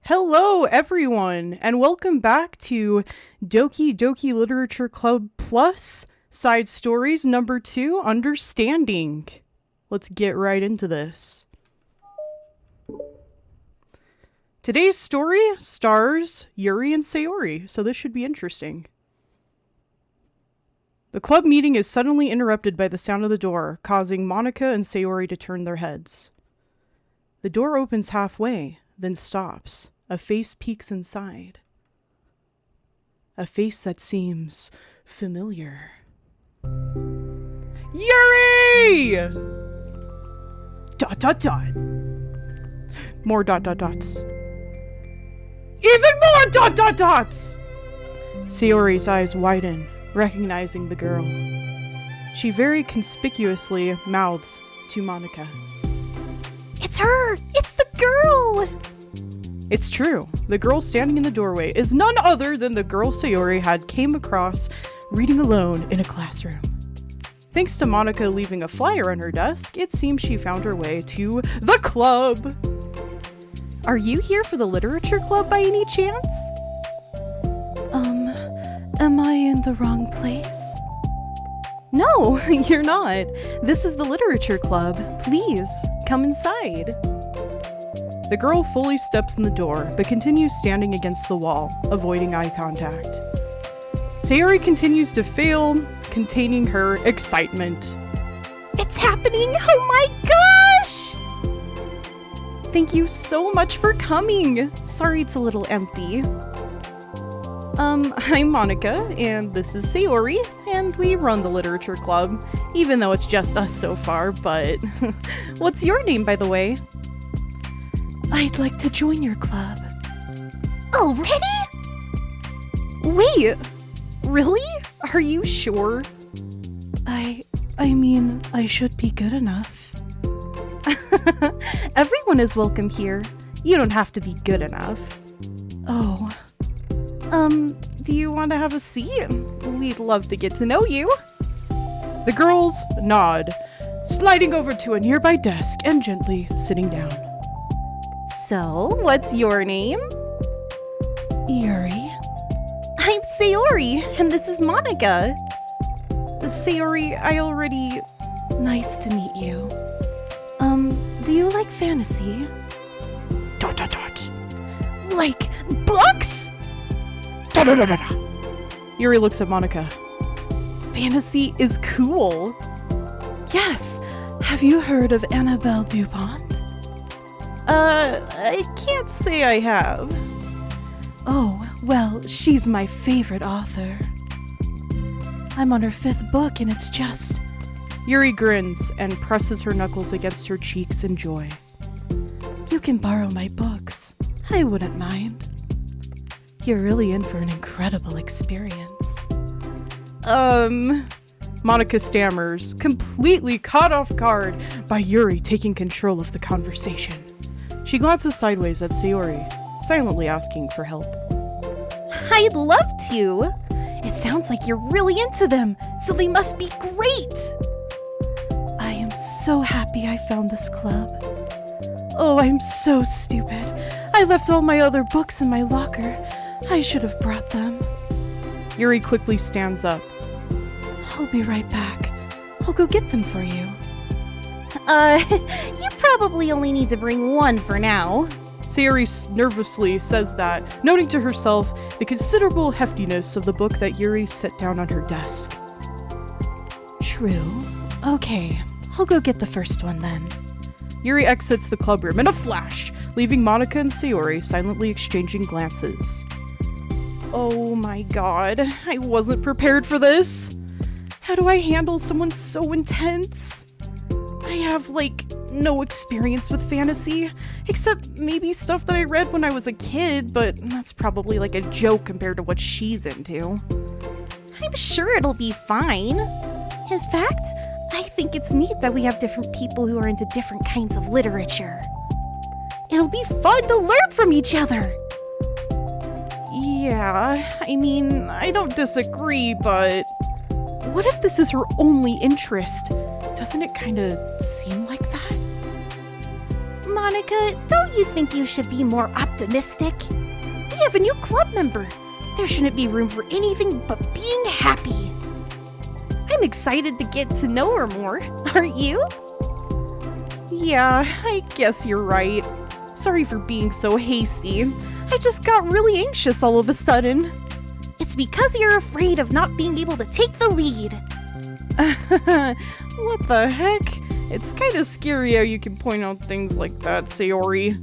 Hello, everyone, and welcome back to Doki Doki Literature Club Plus Side Stories number 2, Understanding. Let's get right into this. Today's story stars Yuri and Sayori, so this should be interesting. The club meeting is suddenly interrupted by the sound of the door, causing Monica and Sayori to turn their heads. The door opens halfway, then stops. A face peeks inside. A face that seems familiar. Yuri! ... More ... Even more ... Sayori's eyes widen, recognizing the girl. She very conspicuously mouths to Monica. It's her! It's the girl! It's true. The girl standing in the doorway is none other than the girl Sayori had came across reading alone in a classroom. Thanks to Monica leaving a flyer on her desk, it seems she found her way to the club. Are you here for the literature club by any chance? Am I in the wrong place? No, you're not. This is the literature club. Please, come inside. The girl fully steps in the door, but continues standing against the wall, avoiding eye contact. Sayori continues to fail, containing her excitement. It's happening! Oh my gosh! Thank you so much for coming! Sorry it's a little empty. I'm Monica, and this is Sayori, and we run the literature club, even though it's just us so far, but... What's your name, by the way? I'd like to join your club. Already? Wait, really? Are you sure? I mean, I should be good enough. Everyone is welcome here. You don't have to be good enough. Oh. Do you want to have a seat? We'd love to get to know you. The girls nod, sliding over to a nearby desk and gently sitting down. So, what's your name? Yuri. I'm Sayori, and this is Monica. Sayori, I already... Nice to meet you. Do you like fantasy? ... Like books? ... Yuri looks at Monica. Fantasy is cool. Yes. Have you heard of Annabelle Dupont? I can't say I have. Oh, well, she's my favorite author. I'm on her 5th book, and it's just... Yuri grins and presses her knuckles against her cheeks in joy. You can borrow my books. I wouldn't mind. You're really in for an incredible experience. Monica stammers, completely caught off guard by Yuri taking control of the conversation. She glances sideways at Sayori, silently asking for help. I'd love to! It sounds like you're really into them, so they must be great! I am so happy I found this club. Oh, I'm so stupid. I left all my other books in my locker. I should have brought them. Yuri quickly stands up. I'll be right back. I'll go get them for you. You probably only need to bring one for now. Sayori nervously says that, noting to herself the considerable heftiness of the book that Yuri set down on her desk. True. Okay, I'll go get the first one then. Yuri exits the club room in a flash, leaving Monica and Sayori silently exchanging glances. Oh my god, I wasn't prepared for this. How do I handle someone so intense? I have, no experience with fantasy, except maybe stuff that I read when I was a kid, but that's probably a joke compared to what she's into. I'm sure it'll be fine. In fact, I think it's neat that we have different people who are into different kinds of literature. It'll be fun to learn from each other. Yeah, I mean, I don't disagree, but... What if this is her only interest? Doesn't it kinda seem like that? Monica, don't you think you should be more optimistic? We have a new club member. There shouldn't be room for anything but being happy. I'm excited to get to know her more. Aren't you? Yeah, I guess you're right. Sorry for being so hasty. I just got really anxious all of a sudden. It's because you're afraid of not being able to take the lead. What the heck? It's kind of scary how you can point out things like that, Sayori.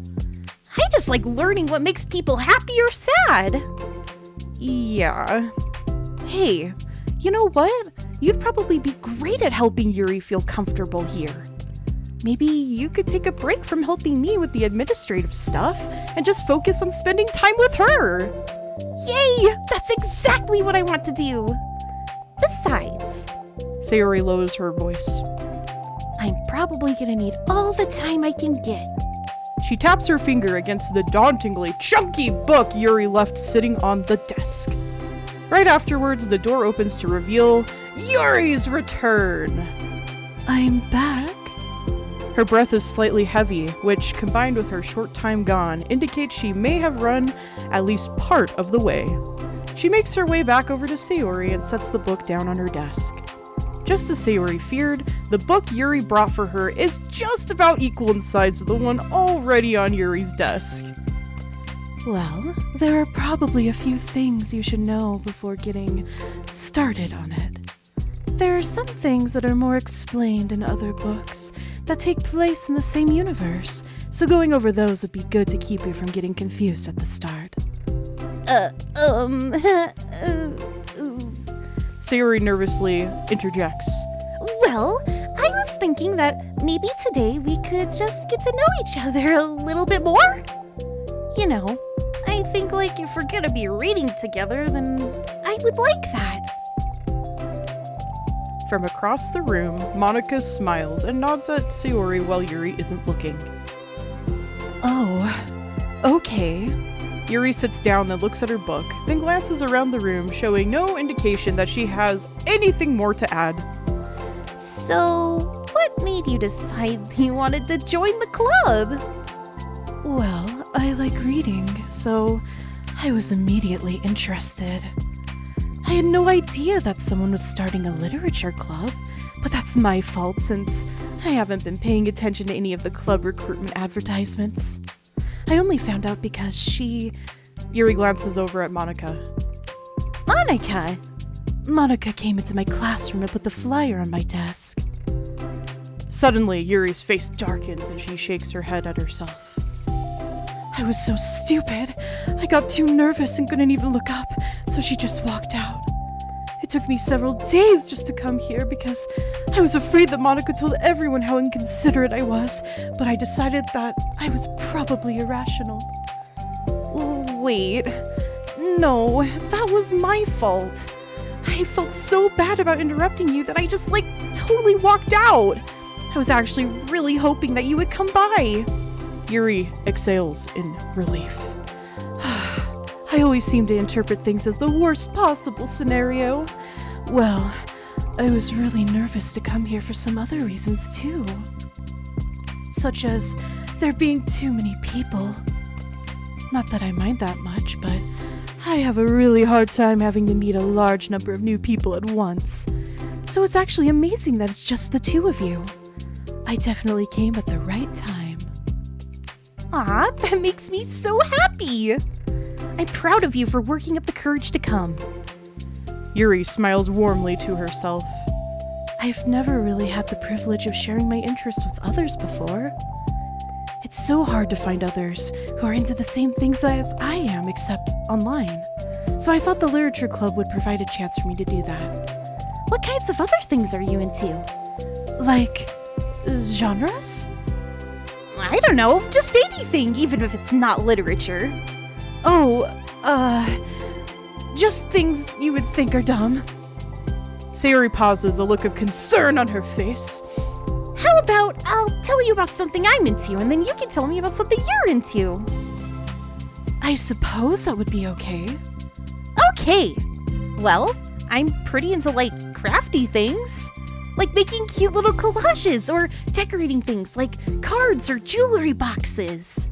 I just like learning what makes people happy or sad. Yeah. Hey, you know what? You'd probably be great at helping Yuri feel comfortable here. Maybe you could take a break from helping me with the administrative stuff and just focus on spending time with her. Yay! That's exactly what I want to do. Besides, Sayori lowers her voice. I'm probably gonna need all the time I can get. She taps her finger against the dauntingly chunky book Yuri left sitting on the desk. Right afterwards, the door opens to reveal Yuri's return. I'm back. Her breath is slightly heavy, which, combined with her short time gone, indicates she may have run at least part of the way. She makes her way back over to Sayori and sets the book down on her desk. Just as Sayori feared, the book Yuri brought for her is just about equal in size to the one already on Yuri's desk. Well, there are probably a few things you should know before getting started on it. There are some things that are more explained in other books that take place in the same universe, so going over those would be good to keep you from getting confused at the start. Sayori nervously interjects. Well, I was thinking that maybe today we could just get to know each other a little bit more. You know, I think like if we're gonna be reading together, then I would like that. From across the room, Monica smiles and nods at Sayori while Yuri isn't looking. Oh, okay. Yuri sits down and looks at her book, then glances around the room, showing no indication that she has anything more to add. So, what made you decide you wanted to join the club? Well, I like reading, so I was immediately interested. I had no idea that someone was starting a literature club, but that's my fault since I haven't been paying attention to any of the club recruitment advertisements. I only found out because Yuri glances over at Monica. Monica! Monica came into my classroom and put the flyer on my desk. Suddenly, Yuri's face darkens and she shakes her head at herself. I was so stupid. I got too nervous and couldn't even look up, so she just walked out. It took me several days just to come here because I was afraid that Monica told everyone how inconsiderate I was, but I decided that I was probably irrational. Wait, no, that was my fault. I felt so bad about interrupting you that I just, totally walked out. I was actually really hoping that you would come by. Yuri exhales in relief. I always seem to interpret things as the worst possible scenario. Well, I was really nervous to come here for some other reasons too. Such as there being too many people. Not that I mind that much, but I have a really hard time having to meet a large number of new people at once. So it's actually amazing that it's just the two of you. I definitely came at the right time. Aw, that makes me so happy! I'm proud of you for working up the courage to come. Yuri smiles warmly to herself. I've never really had the privilege of sharing my interests with others before. It's so hard to find others who are into the same things as I am, except online. So I thought the literature club would provide a chance for me to do that. What kinds of other things are you into? Like, genres? I don't know, just anything, even if it's not literature. Oh, just things you would think are dumb. Sayori pauses, a look of concern on her face. How about I'll tell you about something I'm into, and then you can tell me about something you're into? I suppose that would be okay. Okay. Well, I'm pretty into, crafty things. like making cute little collages or decorating things like cards or jewelry boxes.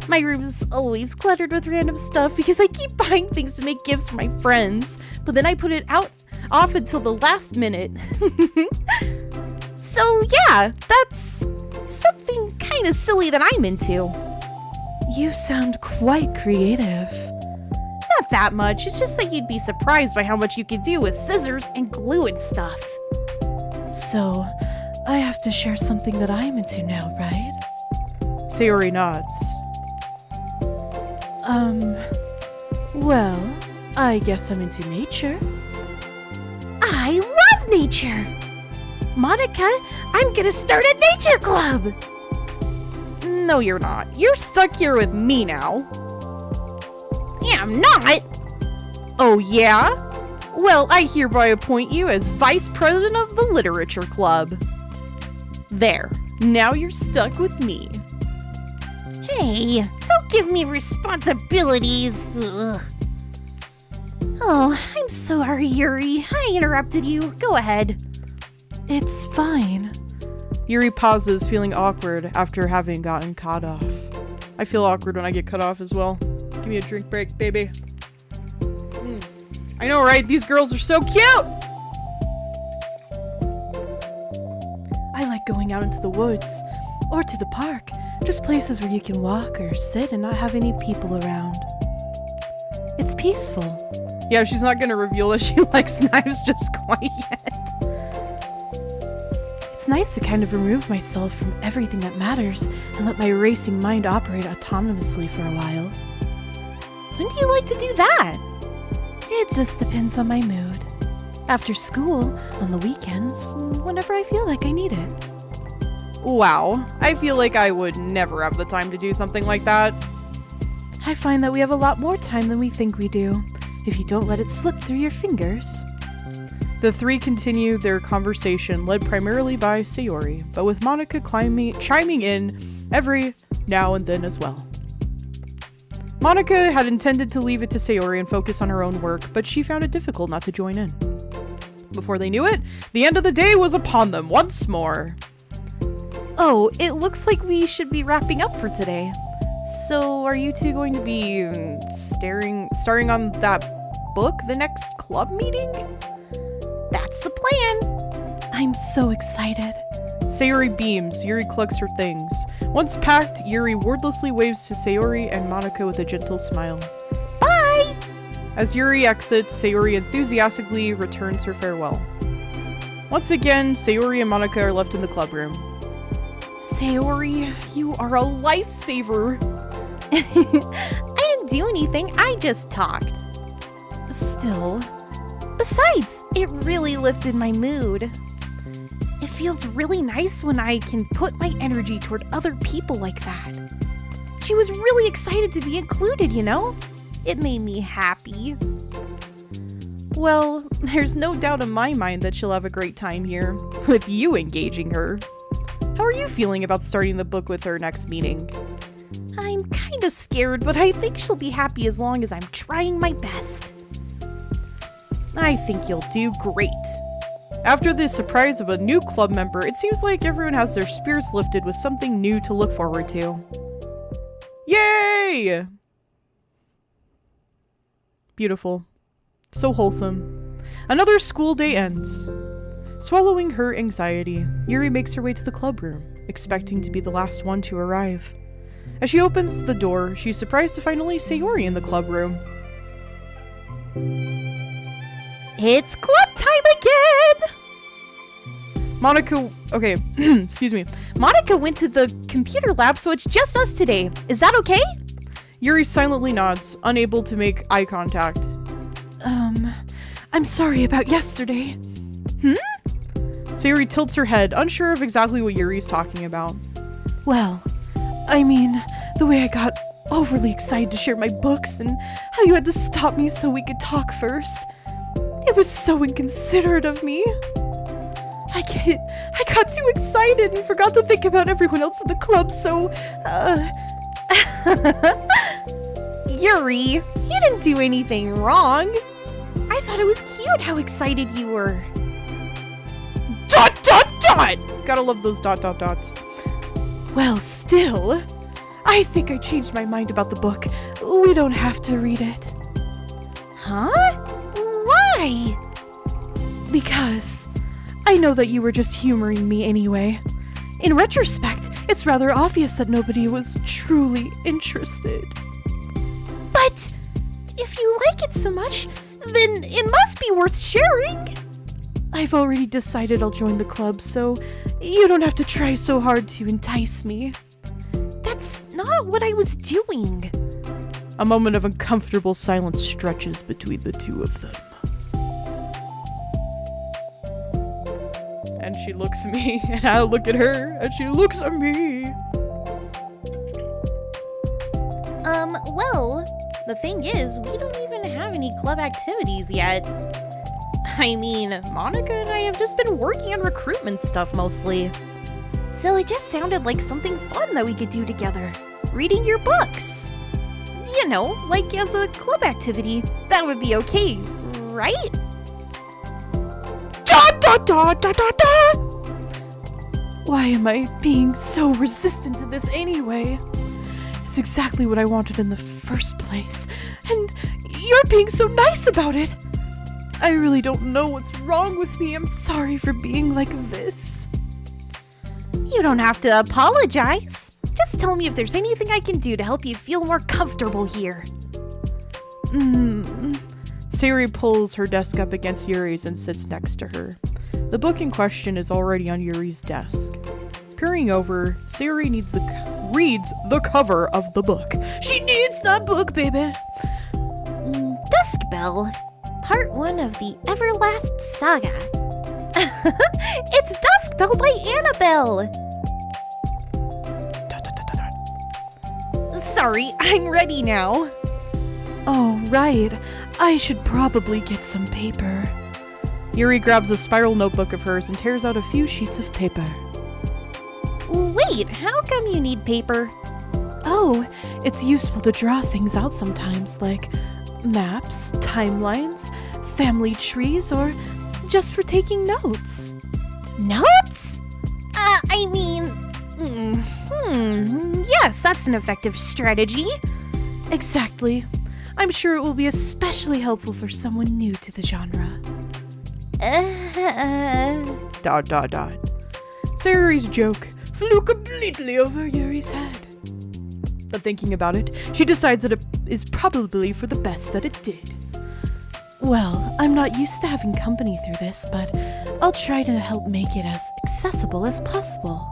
My room's always cluttered with random stuff because I keep buying things to make gifts for my friends, but then I put it off until the last minute. So yeah, that's something kind of silly that I'm into. You sound quite creative. Not that much, it's just that you'd be surprised by how much you can do with scissors and glue and stuff. So, I have to share something that I'm into now, right? Sayori nods. Well, I guess I'm into nature. I love nature! Monica, I'm gonna start a nature club! No, you're not. You're stuck here with me now. Yeah, I'm not! Oh, yeah? Well, I hereby appoint you as Vice President of the Literature Club. There. Now you're stuck with me. Hey, don't give me responsibilities. Ugh. Oh, I'm sorry, Yuri. I interrupted you. Go ahead. It's fine. Yuri pauses, feeling awkward after having gotten cut off. I feel awkward when I get cut off as well. Give me a drink break, baby. I know, right? These girls are so cute! I like going out into the woods, or to the park. Just places where you can walk or sit and not have any people around. It's peaceful. Yeah, she's not gonna reveal that she likes knives just quite yet. It's nice to kind of remove myself from everything that matters and let my racing mind operate autonomously for a while. When do you like to do that? It just depends on my mood. After school, on the weekends, whenever I feel like I need it. Wow, I feel like I would never have the time to do something like that. I find that we have a lot more time than we think we do, if you don't let it slip through your fingers. The three continue their conversation, led primarily by Sayori, but with Monica chiming in every now and then as well. Monica had intended to leave it to Sayori and focus on her own work, but she found it difficult not to join in. Before they knew it, the end of the day was upon them once more. Oh, it looks like we should be wrapping up for today. So, are you two going to be starring on that book the next club meeting? That's the plan. I'm so excited. Sayori beams. Yuri collects her things. Once packed, Yuri wordlessly waves to Sayori and Monica with a gentle smile. Bye! As Yuri exits, Sayori enthusiastically returns her farewell. Once again, Sayori and Monica are left in the club room. Sayori, you are a lifesaver! I didn't do anything, I just talked. Still. Besides, it really lifted my mood. It feels really nice when I can put my energy toward other people like that. She was really excited to be included, you know? It made me happy. Well, there's no doubt in my mind that she'll have a great time here, with you engaging her. How are you feeling about starting the book with her next meeting? I'm kinda scared, but I think she'll be happy as long as I'm trying my best. I think you'll do great. After the surprise of a new club member, it seems like everyone has their spirits lifted with something new to look forward to. Yay! Beautiful. So wholesome. Another school day ends. Swallowing her anxiety, Yuri makes her way to the club room, expecting to be the last one to arrive. As she opens the door, she's surprised to find only Sayori in the club room. It's club time again! Monica, okay, excuse me. Monica went to the computer lab, so it's just us today. Is that okay? Yuri silently nods, unable to make eye contact. I'm sorry about yesterday. Sayori tilts her head, unsure of exactly what Yuri's talking about. Well, I mean, the way I got overly excited to share my books and how you had to stop me so we could talk first. It was so inconsiderate of me. I got too excited and forgot to think about everyone else in the club, so, Yuri, you didn't do anything wrong. I thought it was cute how excited you were. Done dot. Gotta love those ... dots. Well, still, I think I changed my mind about the book. We don't have to read it. Huh? Why? Because I know that you were just humoring me anyway. In retrospect, it's rather obvious that nobody was truly interested. But if you like it so much, then it must be worth sharing. I've already decided I'll join the club, so you don't have to try so hard to entice me. That's not what I was doing. A moment of uncomfortable silence stretches between the two of them. And she looks at me, and I look at her, and she looks at me. Well, the thing is, we don't even have any club activities yet. I mean, Monica and I have just been working on recruitment stuff mostly. So it just sounded like something fun that we could do together. Reading your books. You know, like as a club activity. That would be okay, right? Why am I being so resistant to this anyway? It's exactly what I wanted in the first place, and you're being so nice about it. I really don't know what's wrong with me. I'm sorry for being like this. You don't have to apologize. Just tell me if there's anything I can do to help you feel more comfortable here. Sayori pulls her desk up against Yuri's and sits next to her. The book in question is already on Yuri's desk. Peering over, Sayori reads the cover of the book. She needs that book, baby! Dusk Bell, part 1 of the Everlast Saga. It's Dusk Bell by Annabelle! Sorry, I'm ready now. Oh, right. I should probably get some paper. Yuri grabs a spiral notebook of hers and tears out a few sheets of paper. Wait, how come you need paper? Oh, it's useful to draw things out sometimes, like maps, timelines, family trees, or just for taking notes. Notes? Yes, that's an effective strategy. Exactly. I'm sure it will be especially helpful for someone new to the genre. ... Sayori's joke flew completely over Yuri's head. But thinking about it, she decides that it is probably for the best that it did. Well, I'm not used to having company through this, but I'll try to help make it as accessible as possible.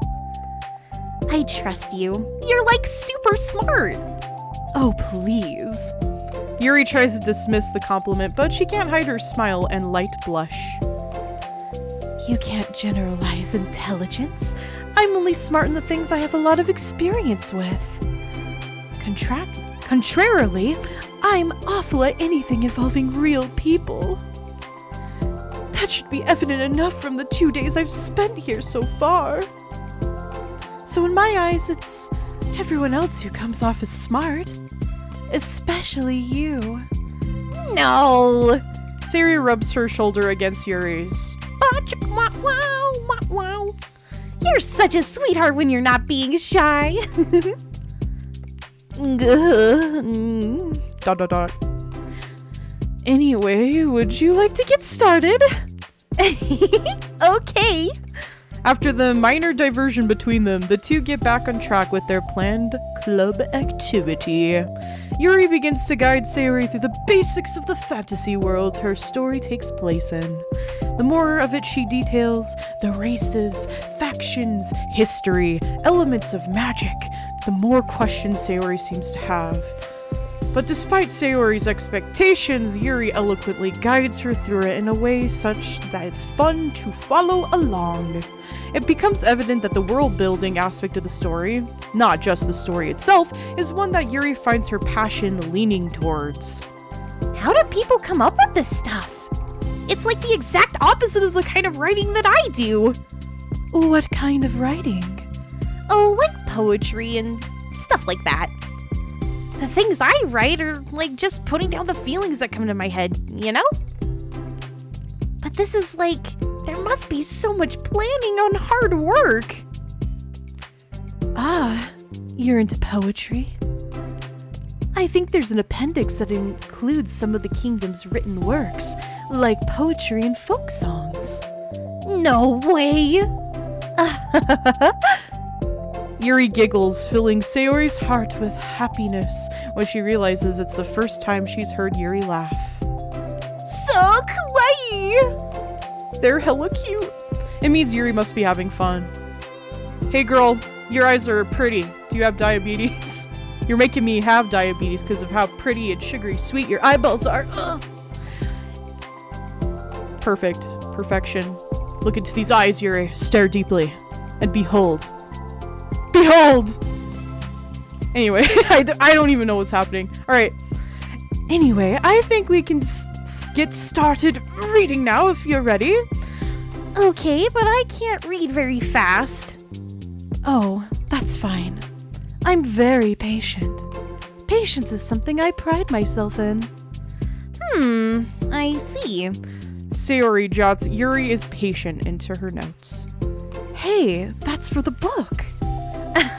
I trust you. You're like super smart. Oh, please. Yuri tries to dismiss the compliment, but she can't hide her smile and light blush. You can't generalize intelligence. I'm only smart in the things I have a lot of experience with. Contrarily, I'm awful at anything involving real people. That should be evident enough from the 2 days I've spent here so far. So in my eyes, it's everyone else who comes off as smart. Especially you. No! Sayori rubs her shoulder against Yuri's. Wow. You're such a sweetheart when you're not being shy. ... Anyway, would you like to get started? Okay. After the minor diversion between them, the two get back on track with their planned club activity. Yuri begins to guide Sayori through the basics of the fantasy world her story takes place in. The more of it she details, the races, factions, history, elements of magic, the more questions Sayori seems to have. But despite Sayori's expectations, Yuri eloquently guides her through it in a way such that it's fun to follow along. It becomes evident that the world-building aspect of the story, not just the story itself, is one that Yuri finds her passion leaning towards. How do people come up with this stuff? It's like the exact opposite of the kind of writing that I do. What kind of writing? Oh, like poetry and stuff like that. The things I write are like just putting down the feelings that come to my head, you know? But this is like, there must be so much planning on hard work. Ah, you're into poetry? I think there's an appendix that includes some of the kingdom's written works, like poetry and folk songs. No way! Yuri giggles, filling Sayori's heart with happiness when she realizes it's the first time she's heard Yuri laugh. So kawaii! They're hella cute. It means Yuri must be having fun. Hey girl, your eyes are pretty. Do you have diabetes? You're making me have diabetes because of how pretty and sugary sweet your eyeballs are. Ugh. Perfect. Perfection. Look into these eyes, Yuri. Stare deeply. And behold. Behold! Anyway, I don't even know what's happening. Alright. Anyway, I think we can get started reading now if you're ready. Okay, but I can't read very fast. Oh, that's fine. I'm very patient. Patience is something I pride myself in. I see. Sayori jots Yuri is patient into her notes. Hey, that's for the book.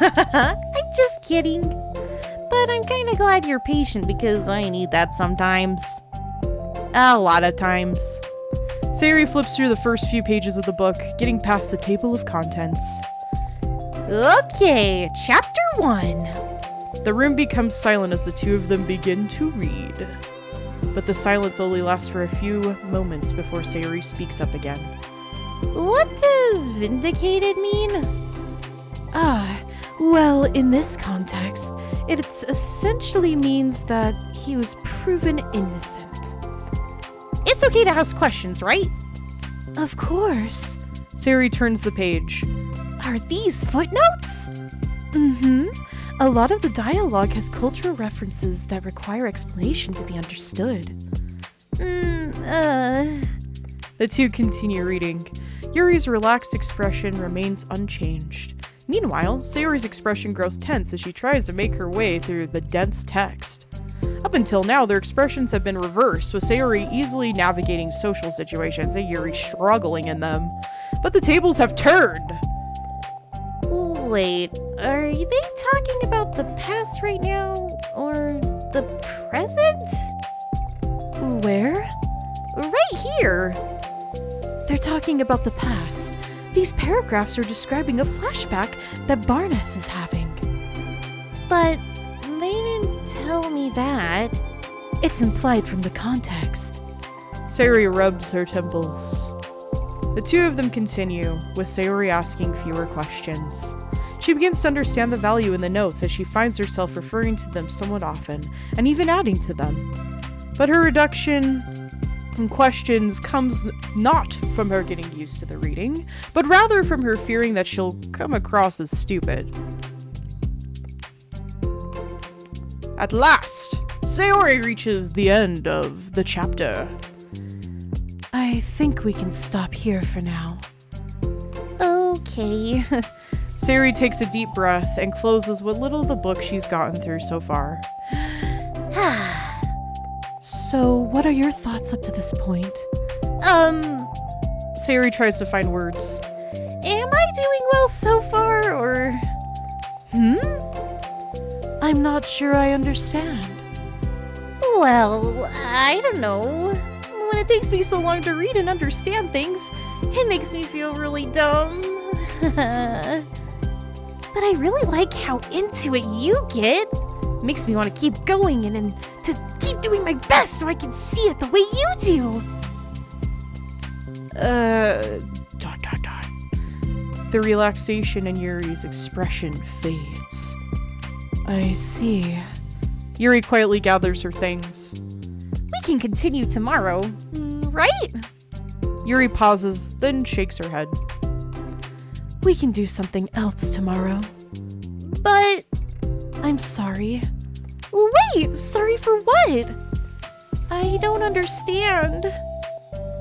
I'm just kidding. But I'm kinda glad you're patient because I need that sometimes. A lot of times. Sayori flips through the first few pages of the book, getting past the table of contents. Okay, chapter 1. The room becomes silent as the two of them begin to read. But the silence only lasts for a few moments before Sayori speaks up again. What does vindicated mean? Well, in this context, it essentially means that he was proven innocent. It's okay to ask questions, right? Of course. Sayori turns the page. Are these footnotes? A lot of the dialogue has cultural references that require explanation to be understood. The two continue reading. Yuri's relaxed expression remains unchanged. Meanwhile, Sayori's expression grows tense as she tries to make her way through the dense text. Up until now, their expressions have been reversed, with Sayori easily navigating social situations and Yuri struggling in them. But the tables have turned! Wait, are they talking about the past right now? Or the present? Where? Right here! They're talking about the past. These paragraphs are describing a flashback that Barnes is having. But they didn't tell me that. It's implied from the context. Sayori rubs her temples. The two of them continue, with Sayori asking fewer questions. She begins to understand the value in the notes as she finds herself referring to them somewhat often, and even adding to them. But her reduction in questions comes not from her getting used to the reading, but rather from her fearing that she'll come across as stupid. At last, Sayori reaches the end of the chapter. I think we can stop here for now. Okay. Sayori takes a deep breath and closes what little of the book she's gotten through so far. So, what are your thoughts up to this point? Sayori tries to find words. Am I doing well so far, or... I'm not sure I understand. Well, I don't know. When it takes me so long to read and understand things, it makes me feel really dumb. But I really like how into it you get. It makes me want to keep going and to keep doing my best so I can see it the way you do. The relaxation in Yuri's expression fades. I see. Yuri quietly gathers her things. We can continue tomorrow, right? Yuri pauses, then shakes her head. We can do something else tomorrow. But... I'm sorry. Wait, sorry for what? I don't understand.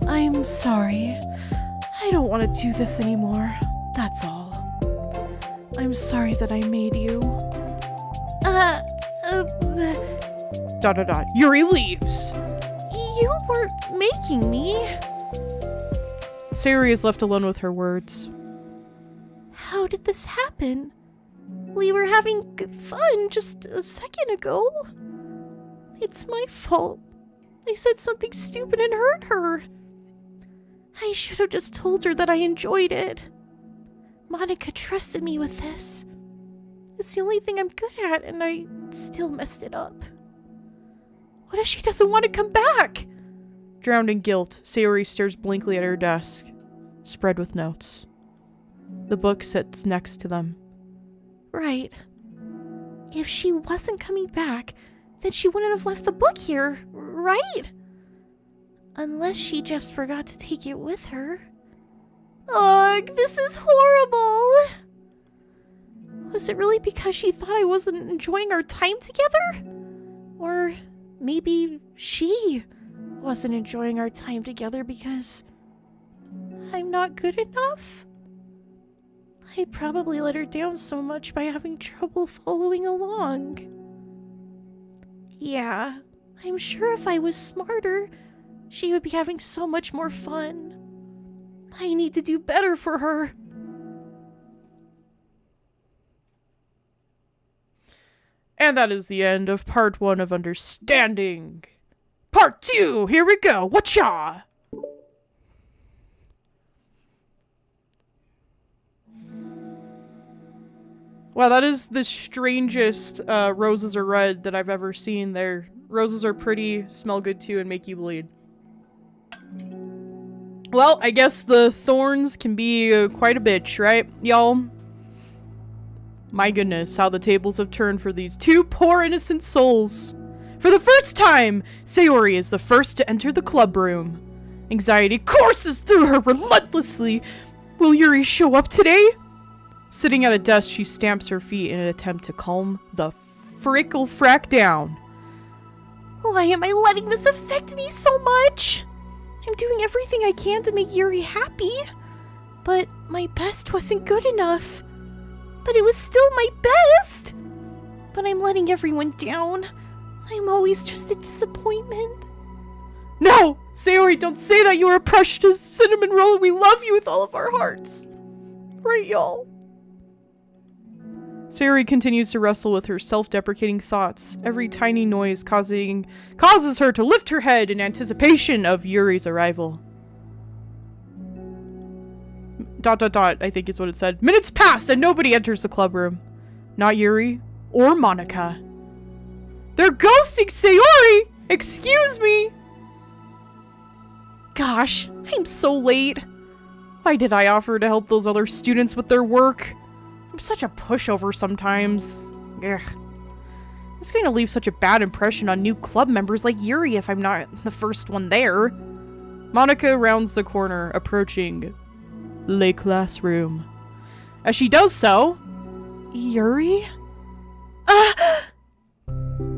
I'm sorry. I don't want to do this anymore. That's all. I'm sorry that I made you. Yuri leaves. You weren't making me. Sayori is left alone with her words. How did this happen? We were having fun just a second ago. It's my fault. I said something stupid and hurt her. I should have just told her that I enjoyed it. Monica trusted me with this. It's the only thing I'm good at, and I still messed it up. What if she doesn't want to come back? Drowned in guilt, Sayori stares blankly at her desk, spread with notes. The book sits next to them. Right. If she wasn't coming back, then she wouldn't have left the book here, right? Unless she just forgot to take it with her. Ugh, this is horrible! Was it really because she thought I wasn't enjoying our time together? Or maybe she wasn't enjoying our time together because I'm not good enough? I probably let her down so much by having trouble following along. Yeah, I'm sure if I was smarter, she would be having so much more fun. I need to do better for her. And that is the end of part 1 of Understanding. Part 2, here we go, whatcha? Wow, that is the strangest roses are red that I've ever seen there. Roses are pretty, smell good too, and make you bleed. Well, I guess the thorns can be quite a bitch, right, y'all? My goodness, how the tables have turned for these two poor innocent souls. For the first time, Sayori is the first to enter the club room. Anxiety courses through her relentlessly. Will Yuri show up today? Sitting at a desk, she stamps her feet in an attempt to calm the frickle-frack down. Why am I letting this affect me so much? I'm doing everything I can to make Yuri happy. But my best wasn't good enough. But it was still my best! But I'm letting everyone down. I'm always just a disappointment. No! Sayori, don't say that! You are a precious cinnamon roll and we love you with all of our hearts! Right, y'all? Sayori continues to wrestle with her self-deprecating thoughts. Every tiny noise causes her to lift her head in anticipation of Yuri's arrival. ... I think is what it said. Minutes pass and nobody enters the club room. Not Yuri or Monica. They're ghosting Sayori! Excuse me! Gosh, I'm so late. Why did I offer to help those other students with their work? I'm such a pushover sometimes. Ugh. It's going to leave such a bad impression on new club members like Yuri if I'm not the first one there. Monica rounds the corner, approaching Le classroom. As she does so, Yuri?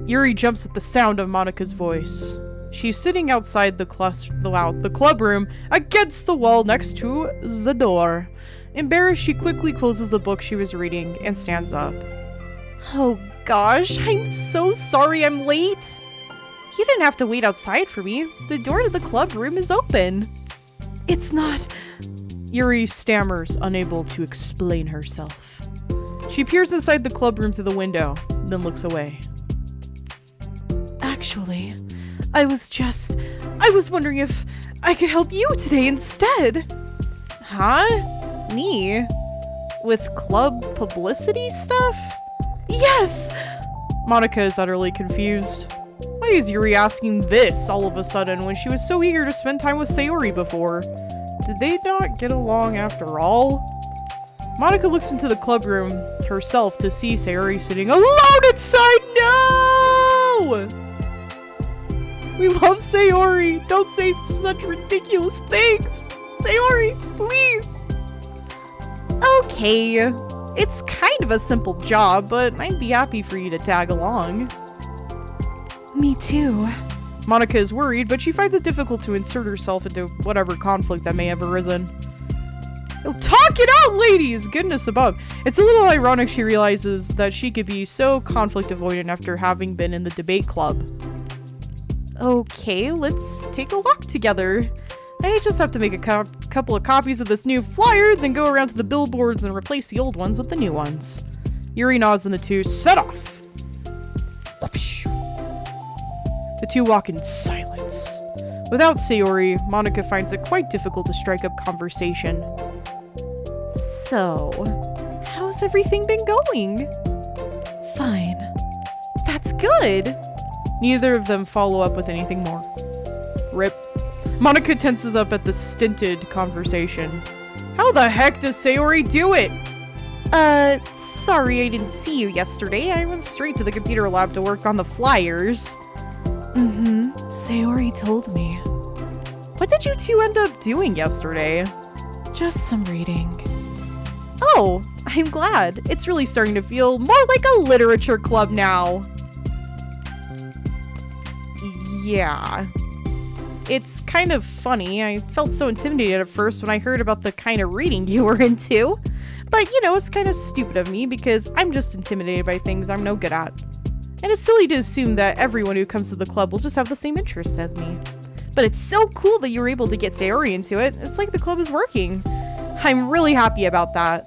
Yuri jumps at the sound of Monica's voice. She's sitting outside the club room against the wall next to the door. Embarrassed, she quickly closes the book she was reading and stands up. Oh gosh, I'm so sorry I'm late. You didn't have to wait outside for me. The door to the club room is open. It's not... Yuri stammers, unable to explain herself. She peers inside the club room through the window, then looks away. Actually, I was wondering if I could help you today instead. Huh? Me? With club publicity stuff? Yes! Monica is utterly confused. Why is Yuri asking this all of a sudden when she was so eager to spend time with Sayori before? Did they not get along after all? Monica looks into the club room herself to see Sayori sitting alone inside. No! We love Sayori. Don't say such ridiculous things. Sayori, please. Okay. It's kind of a simple job, but I'd be happy for you to tag along. Me too. Monica is worried, but she finds it difficult to insert herself into whatever conflict that may have arisen. Talk it out, ladies! Goodness above. It's a little ironic she realizes that she could be so conflict avoidant after having been in the debate club. Okay, let's take a walk together. I just have to make a couple of copies of this new flyer, then go around to the billboards and replace the old ones with the new ones. Yuri nods and the two set off. The two walk in silence. Without Sayori, Monica finds it quite difficult to strike up conversation. So, how's everything been going? Fine. That's good. Neither of them follow up with anything more. Rip. Monica tenses up at the stinted conversation. How the heck does Sayori do it? Sorry I didn't see you yesterday. I went straight to the computer lab to work on the flyers. Sayori told me. What did you two end up doing yesterday? Just some reading. Oh, I'm glad. It's really starting to feel more like a literature club now. Yeah. It's kind of funny. I felt so intimidated at first when I heard about the kind of reading you were into. But, you know, it's kind of stupid of me because I'm just intimidated by things I'm no good at. And it's silly to assume that everyone who comes to the club will just have the same interests as me. But it's so cool that you were able to get Sayori into it. It's like the club is working. I'm really happy about that.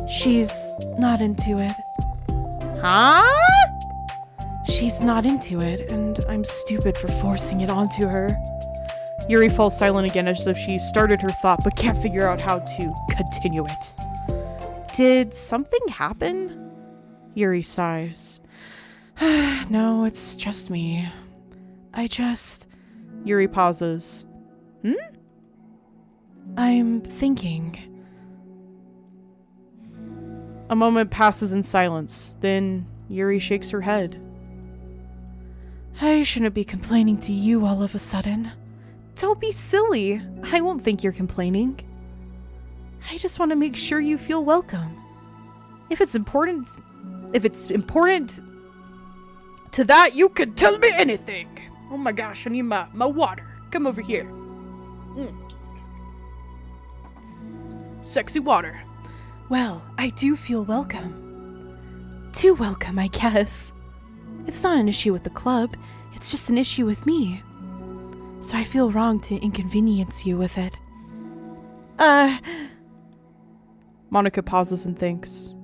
She's not into it. Huh? She's not into it, and I'm stupid for forcing it onto her. Yuri falls silent again as if she started her thought but can't figure out how to continue it. Did something happen? Yuri sighs. No, it's just me. Yuri pauses. I'm thinking. A moment passes in silence. Then Yuri shakes her head. I shouldn't be complaining to you all of a sudden. Don't be silly. I won't think you're complaining. I just want to make sure you feel welcome. If it's important to that, you could tell me anything. Oh my gosh, I need my water. Come over here. Sexy water. Well, I do feel welcome. Too welcome, I guess. It's not an issue with the club. It's just an issue with me. So I feel wrong to inconvenience you with it. Monica pauses and thinks.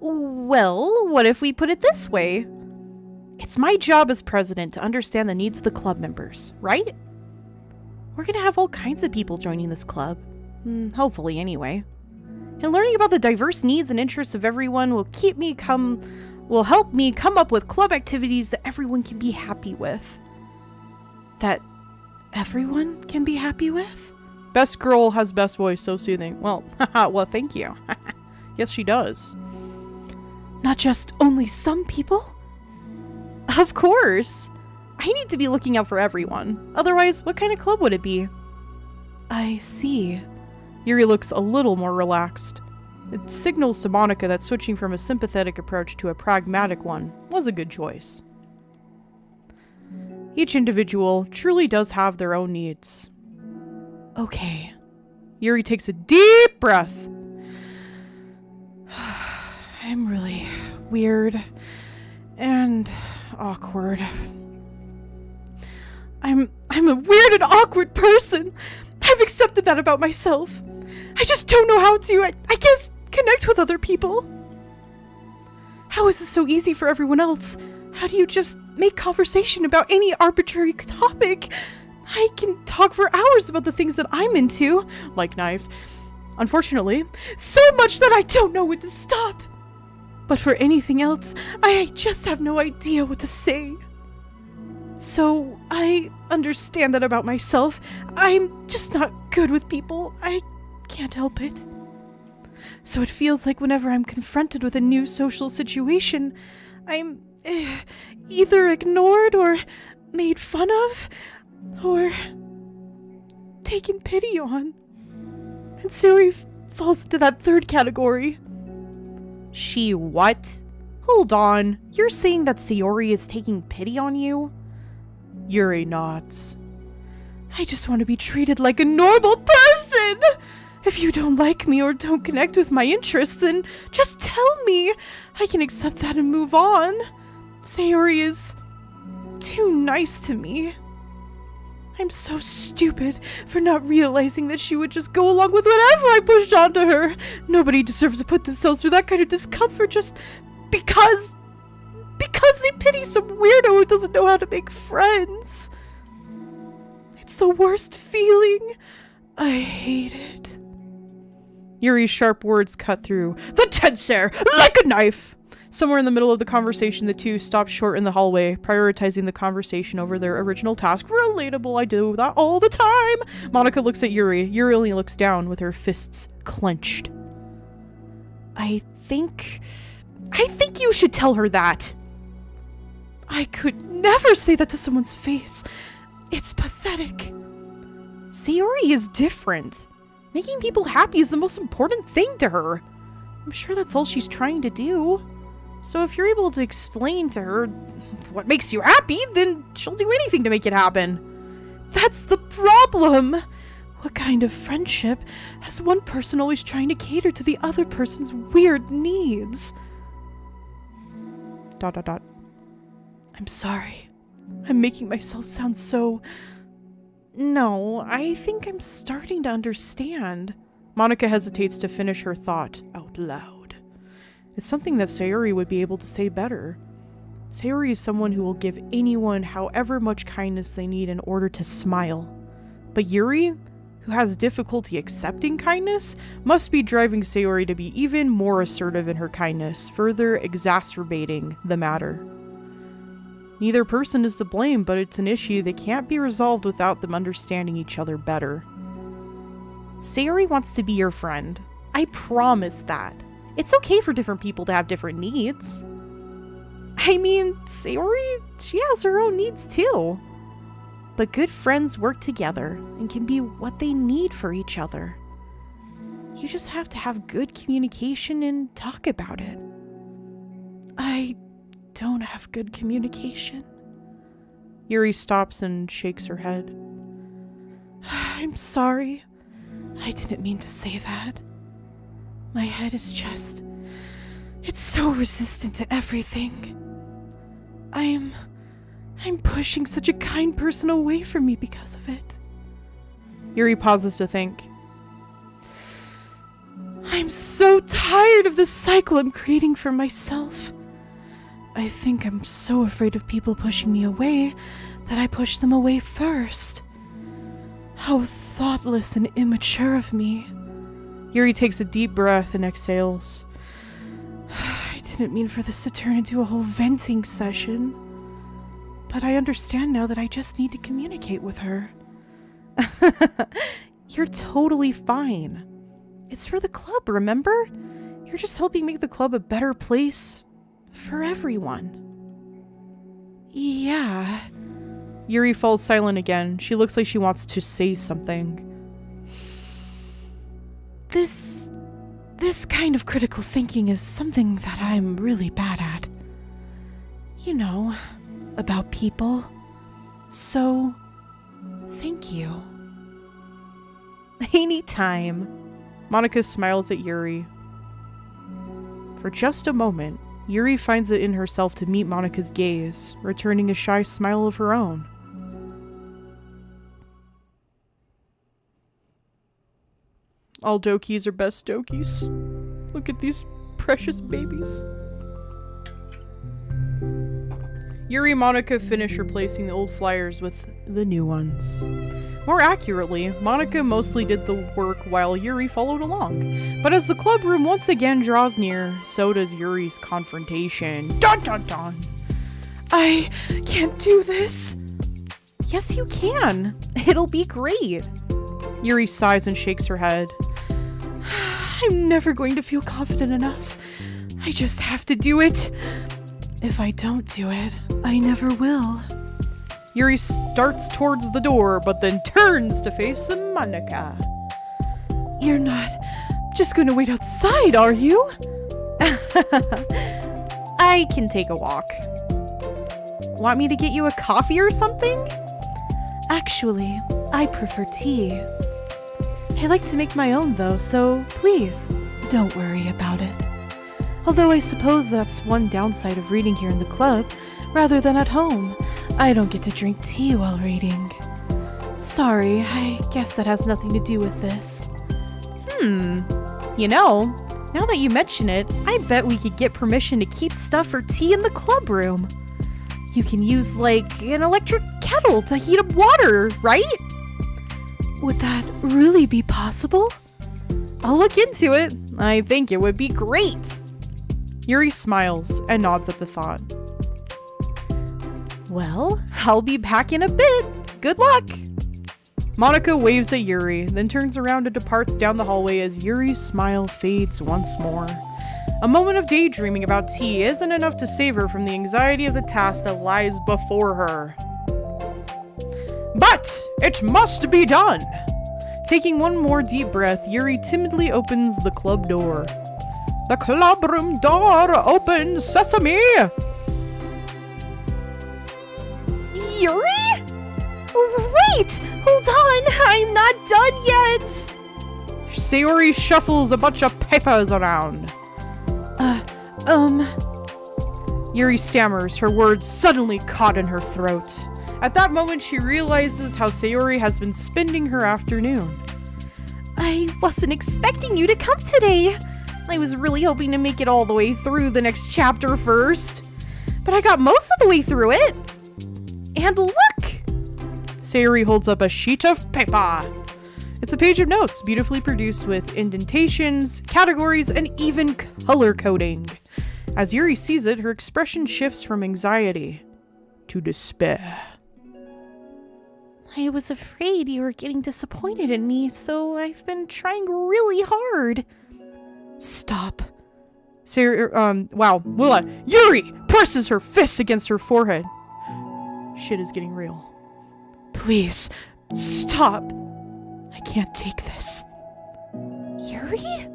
Well, what if we put it this way? It's my job as president to understand the needs of the club members, right? We're gonna have all kinds of people joining this club. Hopefully, anyway. And learning about the diverse needs and interests of everyone will help me come up with club activities that everyone can be happy with. That everyone can be happy with? Best girl has best voice, so soothing. Well, well, thank you. Yes, she does. Not just only some people? Of course. I need to be looking out for everyone. Otherwise, what kind of club would it be? I see. Yuri looks a little more relaxed. It signals to Monica that switching from a sympathetic approach to a pragmatic one was a good choice. Each individual truly does have their own needs. Okay. Yuri takes a deep breath. I'm really weird and awkward. I'm a weird and awkward person. I've accepted that about myself. I just don't know how to, I guess, connect with other people. How is this so easy for everyone else? How do you just make conversation about any arbitrary topic? I can talk for hours about the things that I'm into, like knives. Unfortunately, so much that I don't know when to stop. But for anything else, I just have no idea what to say. So, I understand that about myself. I'm just not good with people. I can't help it. So it feels like whenever I'm confronted with a new social situation, I'm either ignored or made fun of, or taken pity on. And Sayori falls into that third category. She what? Hold on. You're saying that Sayori is taking pity on you? Yuri nods. I just want to be treated like a normal person! If you don't like me or don't connect with my interests, then just tell me. I can accept that and move on. Sayori is too nice to me. I'm so stupid for not realizing that she would just go along with whatever I pushed onto her. Nobody deserves to put themselves through that kind of discomfort just because they pity some weirdo who doesn't know how to make friends. It's the worst feeling. I hate it. Yuri's sharp words cut through the tense air like a knife. Somewhere in the middle of the conversation, the two stopped short in the hallway, prioritizing the conversation over their original task. Relatable, I do that all the time. Monika looks at Yuri. Yuri only looks down with her fists clenched. I think you should tell her that. I could never say that to someone's face. It's pathetic. Sayori is different. Making people happy is the most important thing to her. I'm sure that's all she's trying to do. So if you're able to explain to her what makes you happy, then she'll do anything to make it happen. That's the problem. What kind of friendship has one person always trying to cater to the other person's weird needs? ... I'm sorry. I'm making myself sound so... No, I think I'm starting to understand. Monika hesitates to finish her thought out loud. It's something that Sayori would be able to say better. Sayori is someone who will give anyone however much kindness they need in order to smile. But Yuri, who has difficulty accepting kindness, must be driving Sayori to be even more assertive in her kindness, further exacerbating the matter. Neither person is to blame, but it's an issue that can't be resolved without them understanding each other better. Sayori wants to be your friend. I promise that. It's okay for different people to have different needs. I mean, Sayori, she has her own needs too. But good friends work together and can be what they need for each other. You just have to have good communication and talk about it. I don't have good communication. Yuri stops and shakes her head. I'm sorry. I didn't mean to say that. My head is just... It's so resistant to everything. I'm pushing such a kind person away from me because of it. Yuri pauses to think. I'm so tired of the cycle I'm creating for myself. I think I'm so afraid of people pushing me away that I push them away first. How thoughtless and immature of me. Yuri takes a deep breath and exhales. I didn't mean for this to turn into a whole venting session. But I understand now that I just need to communicate with her. You're totally fine. It's for the club, remember? You're just helping make the club a better place for everyone. Yeah. Yuri falls silent again. She looks like she wants to say something. This kind of critical thinking is something that I'm really bad at. You know, about people. So, thank you. Anytime. Monika smiles at Yuri. For just a moment, Yuri finds it in herself to meet Monika's gaze, returning a shy smile of her own. All dokies are best dokies. Look at these precious babies. Yuri and Monika finish replacing the old flyers with the new ones. More accurately, Monika mostly did the work while Yuri followed along. But as the club room once again draws near, so does Yuri's confrontation. Dun dun dun! I can't do this! Yes, you can! It'll be great! Yuri sighs and shakes her head. I'm never going to feel confident enough. I just have to do it. If I don't do it, I never will. Yuri starts towards the door, but then turns to face Monika. You're not just going to wait outside, are you? I can take a walk. Want me to get you a coffee or something? Actually, I prefer tea. I like to make my own though, so please, don't worry about it. Although I suppose that's one downside of reading here in the club, rather than at home. I don't get to drink tea while reading. Sorry, I guess that has nothing to do with this. You know, now that you mention it, I bet we could get permission to keep stuff for tea in the club room. You can use, like, an electric kettle to heat up water, right? Would that really be possible? I'll look into it. I think it would be great. Yuri smiles and nods at the thought. Well, I'll be back in a bit. Good luck! Monica waves at Yuri, then turns around and departs down the hallway as Yuri's smile fades once more. A moment of daydreaming about tea isn't enough to save her from the anxiety of the task that lies before her. But it must be done! Taking one more deep breath, Yuri timidly opens the club door. The club room door opens, sesame! Yuri? Wait! Hold on! I'm not done yet! Sayori shuffles a bunch of papers around. Yuri stammers, her words suddenly caught in her throat. At that moment, she realizes how Sayori has been spending her afternoon. I wasn't expecting you to come today. I was really hoping to make it all the way through the next chapter first. But I got most of the way through it. And look! Sayori holds up a sheet of paper. It's a page of notes, beautifully produced with indentations, categories, and even color coding. As Yuri sees it, her expression shifts from anxiety to despair. I was afraid you were getting disappointed in me, so I've been trying really hard. Stop. Wow. Willa. Yuri presses her fists against her forehead. Shit is getting real. Please, stop. I can't take this. Yuri?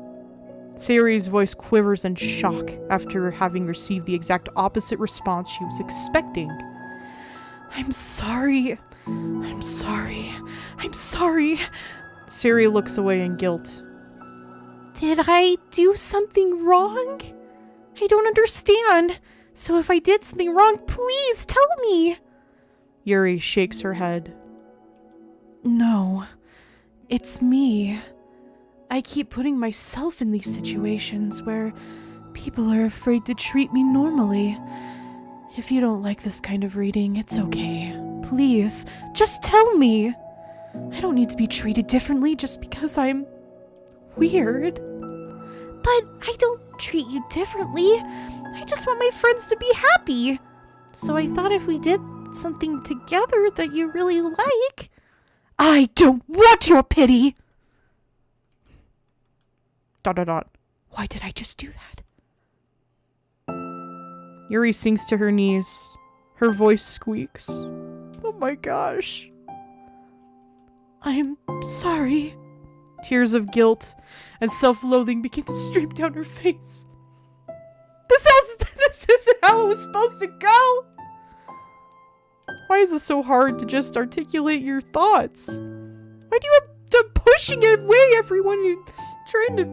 Sayori's voice quivers in shock after having received the exact opposite response she was expecting. I'm sorry. I'm sorry. I'm sorry. Sayori looks away in guilt. Did I do something wrong? I don't understand. So if I did something wrong, please tell me. Yuri shakes her head. No, it's me. I keep putting myself in these situations where people are afraid to treat me normally. If you don't like this kind of reading, it's okay. Please, just tell me. I don't need to be treated differently just because I'm weird. But I don't treat you differently. I just want my friends to be happy. So I thought if we did something together that you really like... I don't want your pity! ... Why did I just do that? Yuri sinks to her knees. Her voice squeaks. Oh my gosh. I'm sorry. Tears of guilt and self-loathing begin to stream down her face. This isn't how it was supposed to go! Why is it so hard to just articulate your thoughts? Why do you have to pushing away everyone you're trying to...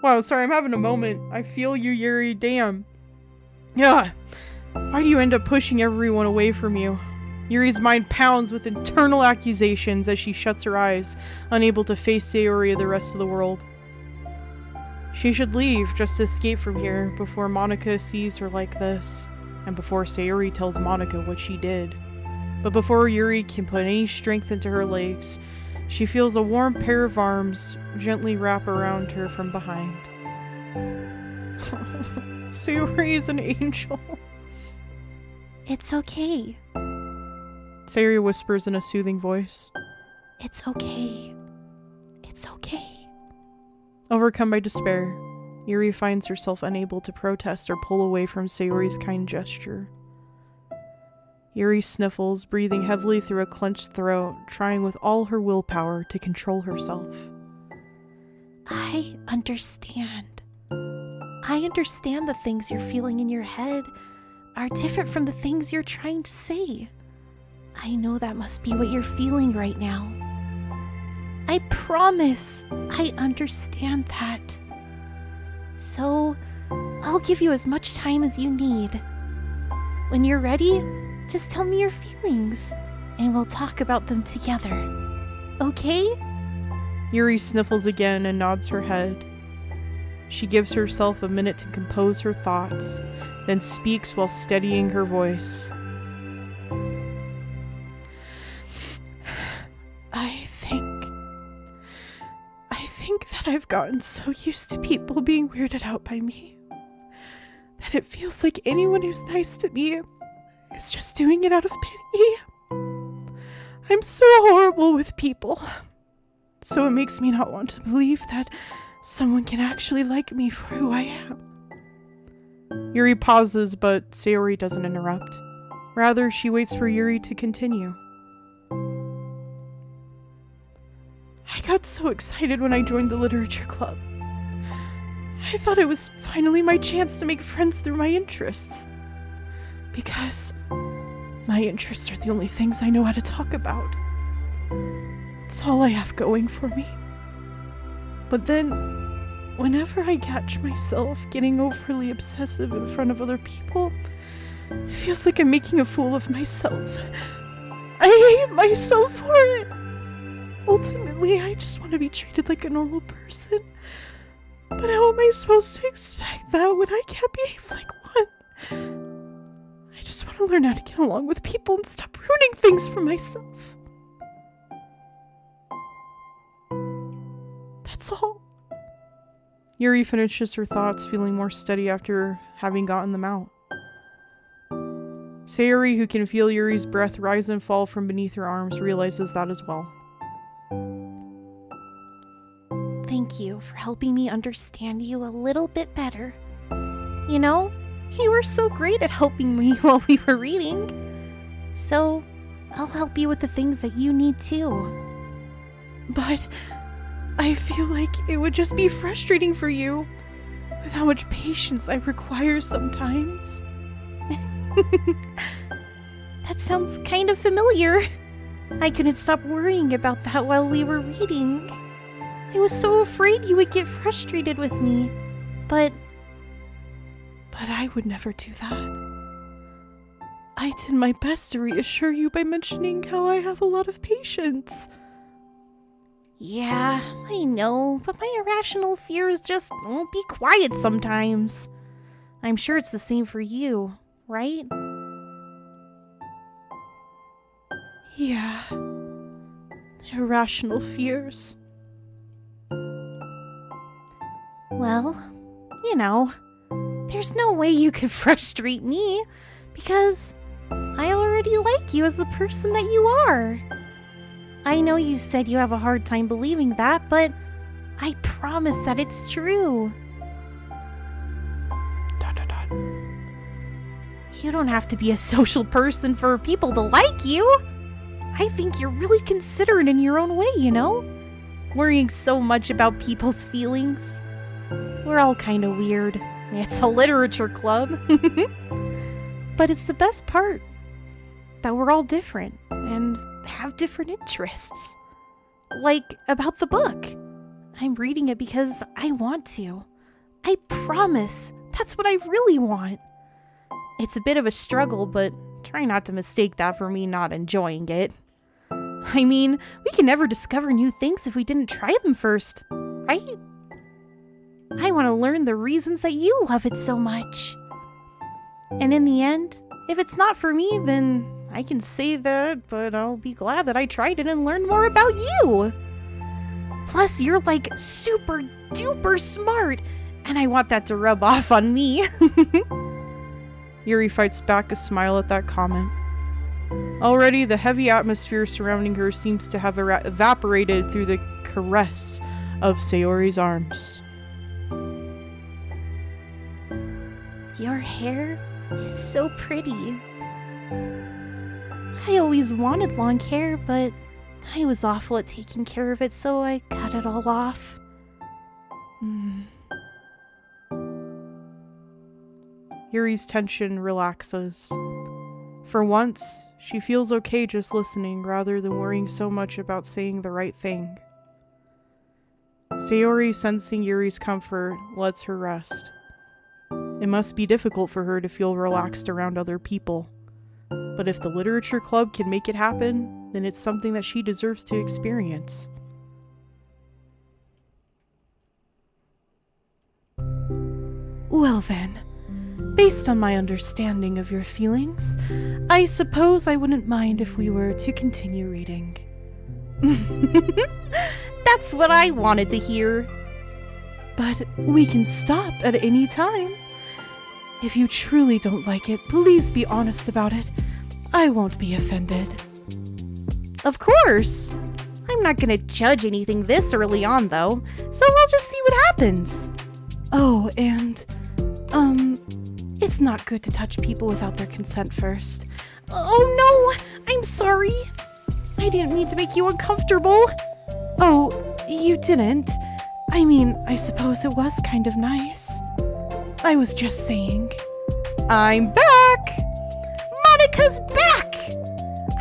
Wow, sorry, I'm having a moment. I feel you, Yuri. Damn. Yeah. Why do you end up pushing everyone away from you? Yuri's mind pounds with internal accusations as she shuts her eyes, unable to face Sayori or the rest of the world. She should leave just to escape from here before Monica sees her like this, and before Sayori tells Monica what she did. But before Yuri can put any strength into her legs, she feels a warm pair of arms gently wrap around her from behind. Sayori is an angel. It's okay. Sayori whispers in a soothing voice. It's okay. It's okay. Overcome by despair, Yuri finds herself unable to protest or pull away from Sayori's kind gesture. Yuri sniffles, breathing heavily through a clenched throat, trying with all her willpower to control herself. I understand. I understand the things you're feeling in your head are different from the things you're trying to say. I know that must be what you're feeling right now. I promise I understand that. So, I'll give you as much time as you need. When you're ready, just tell me your feelings. and we'll talk about them together. Okay? Yuri sniffles again and nods her head. She gives herself a minute to compose her thoughts, then speaks while steadying her voice. I think that I've gotten so used to people being weirded out by me that it feels like anyone who's nice to me is just doing it out of pity. I'm so horrible with people, so it makes me not want to believe that someone can actually like me for who I am. Yuri pauses, but Sayori doesn't interrupt. Rather, she waits for Yuri to continue. I got so excited when I joined the literature club. I thought it was finally my chance to make friends through my interests. Because my interests are the only things I know how to talk about. It's all I have going for me. But then, whenever I catch myself getting overly obsessive in front of other people, it feels like I'm making a fool of myself. I hate myself for it. Ultimately, I just want to be treated like a normal person. But how am I supposed to expect that when I can't behave like one? I just want to learn how to get along with people and stop ruining things for myself. That's all. Yuri finishes her thoughts, feeling more steady after having gotten them out. Sayori, who can feel Yuri's breath rise and fall from beneath her arms, realizes that as well. Thank you for helping me understand you a little bit better. You know, you were so great at helping me while we were reading. So, I'll help you with the things that you need too. But I feel like it would just be frustrating for you with how much patience I require sometimes. That sounds kind of familiar. I couldn't stop worrying about that while we were reading. I was so afraid you would get frustrated with me, but I would never do that. I did my best to reassure you by mentioning how I have a lot of patience. Yeah, I know, but my irrational fears just won't be quiet sometimes. I'm sure it's the same for you, right? Yeah. Irrational fears. Well, you know, there's no way you could frustrate me, because I already like you as the person that you are. I know you said you have a hard time believing that, but I promise that it's true. ... You don't have to be a social person for people to like you. I think you're really considerate in your own way, you know? Worrying so much about people's feelings. We're all kind of weird. It's a literature club. But it's the best part. That we're all different and have different interests. Like about the book. I'm reading it because I want to. I promise. That's what I really want. It's a bit of a struggle, but try not to mistake that for me not enjoying it. I mean, we can never discover new things if we didn't try them first, right? I want to learn the reasons that you love it so much. And in the end, if it's not for me, then I can say that, but I'll be glad that I tried it and learned more about you. Plus, you're like super duper smart, and I want that to rub off on me. Yuri fights back a smile at that comment. Already, the heavy atmosphere surrounding her seems to have evaporated through the caress of Sayori's arms. Your hair is so pretty. I always wanted long hair, but I was awful at taking care of it, so I cut it all off. Yuri's tension relaxes. For once, she feels okay just listening rather than worrying so much about saying the right thing. Sayori, sensing Yuri's comfort, lets her rest. It must be difficult for her to feel relaxed around other people. But if the literature club can make it happen, then it's something that she deserves to experience. Well then, based on my understanding of your feelings, I suppose I wouldn't mind if we were to continue reading. That's what I wanted to hear. But we can stop at any time. If you truly don't like it, please be honest about it. I won't be offended. Of course. I'm not gonna judge anything this early on, though, so we'll just see what happens. Oh, and, it's not good to touch people without their consent first. Oh no! I'm sorry! I didn't mean to make you uncomfortable. Oh, you didn't. I mean, I suppose it was kind of nice. I was just saying. I'm back! Monika's back!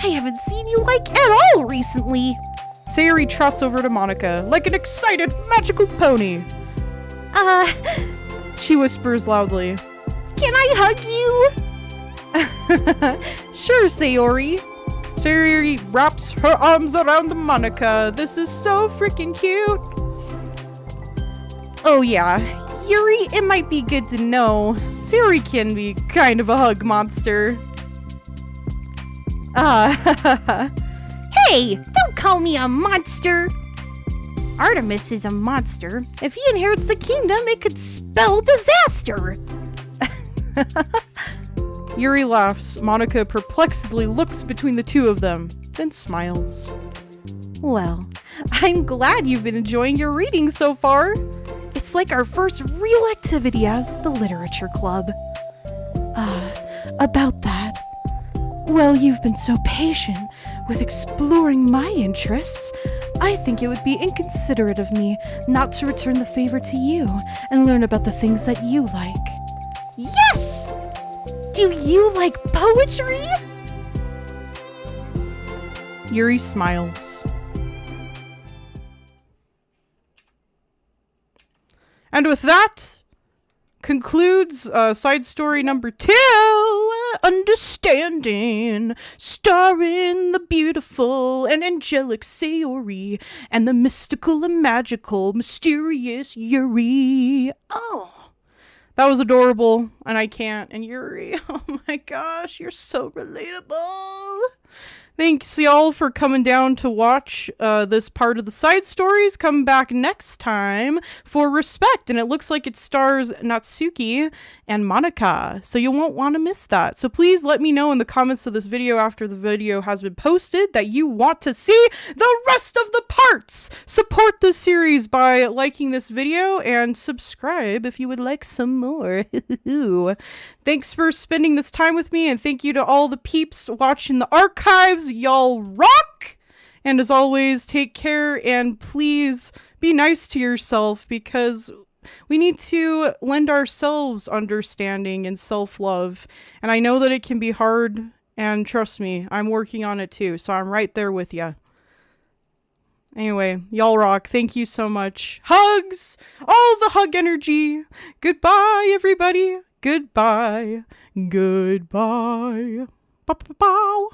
I haven't seen you at all recently. Sayori trots over to Monika like an excited magical pony. She whispers loudly. Can I hug you? Sure, Sayori. Sayori wraps her arms around Monika. This is so freaking cute. Oh yeah, Yuri, it might be good to know, Sayori can be kind of a hug monster. Hey, don't call me a monster. Artemis is a monster. If he inherits the kingdom, it could spell disaster. Yuri laughs. Monika perplexedly looks between the two of them, then smiles. Well, I'm glad you've been enjoying your reading so far. It's like our first real activity as the literature club. About that. Well, you've been so patient with exploring my interests. I think it would be inconsiderate of me not to return the favor to you and learn about the things that you like. Yes! Do you like poetry? Yuri smiles. And with that, concludes side story number 2, Understanding, starring the beautiful and angelic Sayori and the mystical and magical, mysterious Yuri. Oh, that was adorable, and I can't. And Yuri, oh my gosh, you're so relatable. Thanks, y'all, for coming down to watch this part of the side stories. Come back next time for Respect, and it looks like it stars Natsuki and Monika, so you won't want to miss that. So please let me know in the comments of this video after the video has been posted that you want to see the rest of the parts. Support this series by liking this video and subscribe if you would like some more. Thanks for spending this time with me, and thank you to all the peeps watching the archives. Y'all rock! And as always, take care and please be nice to yourself, because we need to lend ourselves understanding and self-love. And I know that it can be hard, and trust me, I'm working on it too, so I'm right there with ya. Anyway, y'all rock. Thank you so much. Hugs! All the hug energy. Goodbye, everybody. Goodbye. Goodbye. Bow.